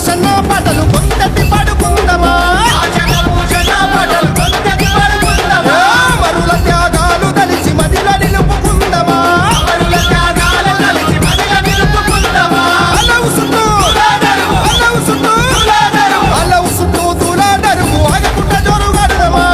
భూషణ పాటలు కొందటి పడుకుందమా మరుల త్యాగాలు కలిసి మదిలో నిలుపుకుందమా అలవుసుతూ తులాదరువు ఆగకుండా జోరుగడదమా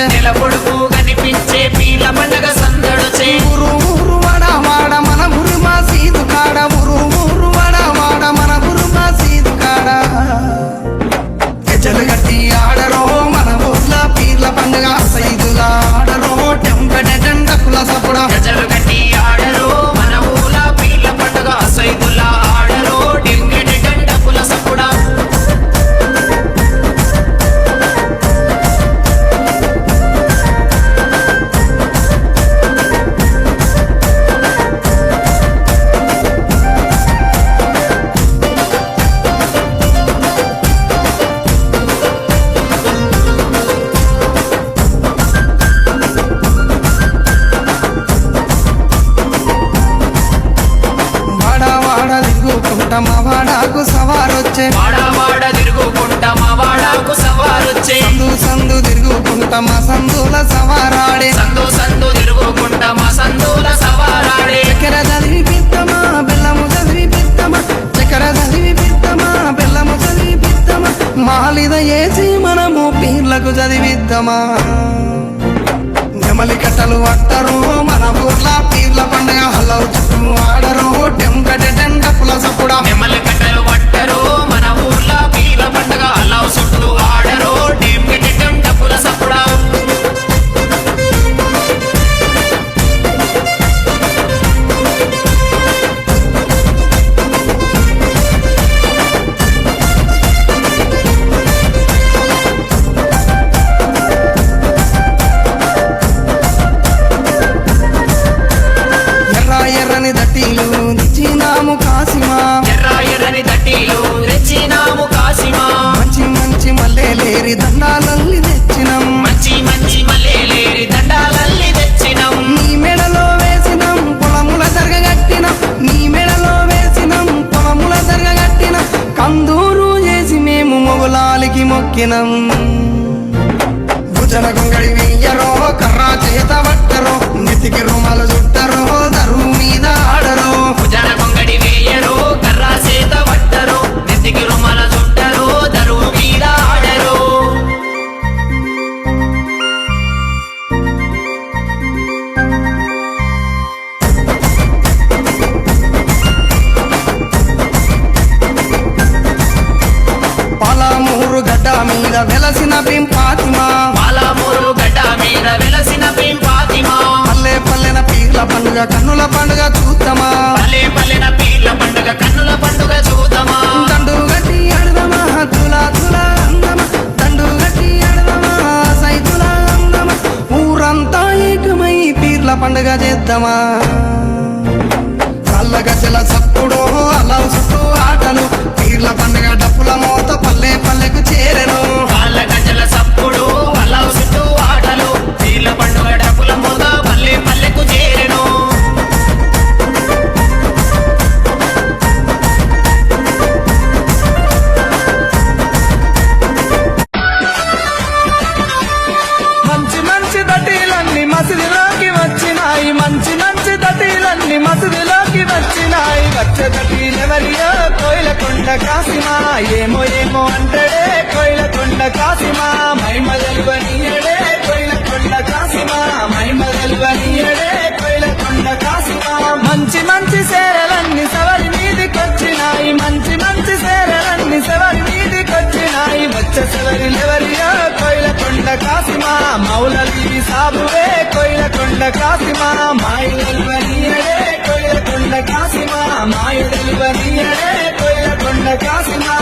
నెలపొడుపు కనిపించే పీర్ల పండగ సందడొచ్చే ఊరు ఊరు వాడ వాడ మన ఊరు మా సీదు కాడ ఊరు ఊరు వాడ వాడ మన ఊరు మా సీదు కాడ గజలు గట్టి ఆడరో మన ఊర్ల పీర్ల పండగ సైదుల ఆడరో టెంకట డండకుల సపుడ గజలు కట్టి ఆడరో మన ఊర్ల పీర్ల పండగ సైదుల ఆడరో టెంకట డండకుల సపుడ మా వాడాకు సవారొచ్చే వాడ తిరుగుకుంటా మా వాడాకు సవారొచ్చే సందు సందు తిరుగుకుంటా మా సందుల సవారాడే సందు తిరుగుకుంటా మా సందుల సవారాడే చక్కెర చదివి పిత్తమా బెల్లము చదివి పిత్తమా చక్కెర చదివి పిత్తమా బెల్లము చదివి పిత్తమా మాలిద వేసి మనము పీర్లకు చదివిద్దామా నెమలి కట్టలు పట్టరు మన ఊర్ల పీర్ల పండుగ హలో చుట్టూ ఆడరు టెంకట డండకుల సపుడ నెమలి కట్టలు పట్టరు మన ఊర్ల పీర్ల పండుగ అలా చుట్టూ ఆడరు టెంకట డండకుల సపుడ ఎర్రని దట్టీలు తెచ్చినాము కాసిమా ఎర్రని దట్టీలు తెచ్చినాము కాసిమా మంచి మంచి మల్లెలేరి దండాలల్లి తెచ్చినాం మంచి మల్లెలేరి దండాలల్లి తెచ్చినాం నీ మెడలో వేసినాం పొలముల జరగగట్టినాం నీ మెడలో వేసినాం పొలముల జరగగట్టినాం కందూరు చేసి మేము మొగులాలికి మొక్కినాం భుజన గొంగడి వెయ్యరో కర్రా చేత పట్టరో నెత్తికి రుమాలు చుట్టరో దరువు మీద ఆడరో భుజన కొంగడి వేయరు కర్రా చేత పట్టరు నెత్తికి రుమాల చుట్టరు దరువు మీద ఆడరు వెలసిన పింపాతిమా పాలమూరు గడ్డ మీద వెలసిన పింపాతిమా పల్లె పల్లెన పీర్ల పండుగ కన్నుల పండుగ చూద్దామా పల్లె పల్లెన పీర్ల పండుగ కన్నుల పండుగ చూద్దామా దండు గట్టి ఆడదమా తులా తులా అందమా దండు గట్టి ఆడదమా సైతులా అందమా ఊరంతా ఏకమై పీర్ల పండుగ చేద్దామా కళ్ళ గజల సప్పుడు అలా చుట్టూ ఆటలు పీర్ల పండుగ డప్పుల మోత పల్లె పల్లెకు చేరెను కాళ్ళ గజ్జల సప్పుడు అల్లావు చుట్టూ ఆటలు పీర్ల పండుగ డప్పుల మోత పల్లె పల్లెకు చేరెను మంచి మంచి దటీలన్నీ మసలిలోకి వచ్చినాయి మంచి మంచి దటీలన్నీ మసలిలోకి వచ్చినాయి వచ్చే దటీలెవరియో కోయిలకొండ కాసిమా ఏమో ఏమో అంటడే కోయిలకొండ కాసిమా మైమదలువనీయడే కోయిలకొండ కాసిమా మైమదలువనీయడే కోయిలకొండ కాసిమా మంచి మంచి సేరలన్నీ సవరి మీదికొచ్చినాయి మంచి మంచి సేరలన్నీ సవరి మీదికొచ్చినాయి వచ్చే సెవరిలెవరియో కోయిలకొండ కాసిమా మౌలవి సాబువే కోయిలకొండ కాసిమా మాయుడల్వనీయడే కోయిలకొండ కాసిమా మాయుడల్వనీయడే కోయిలకొండ కాసిమా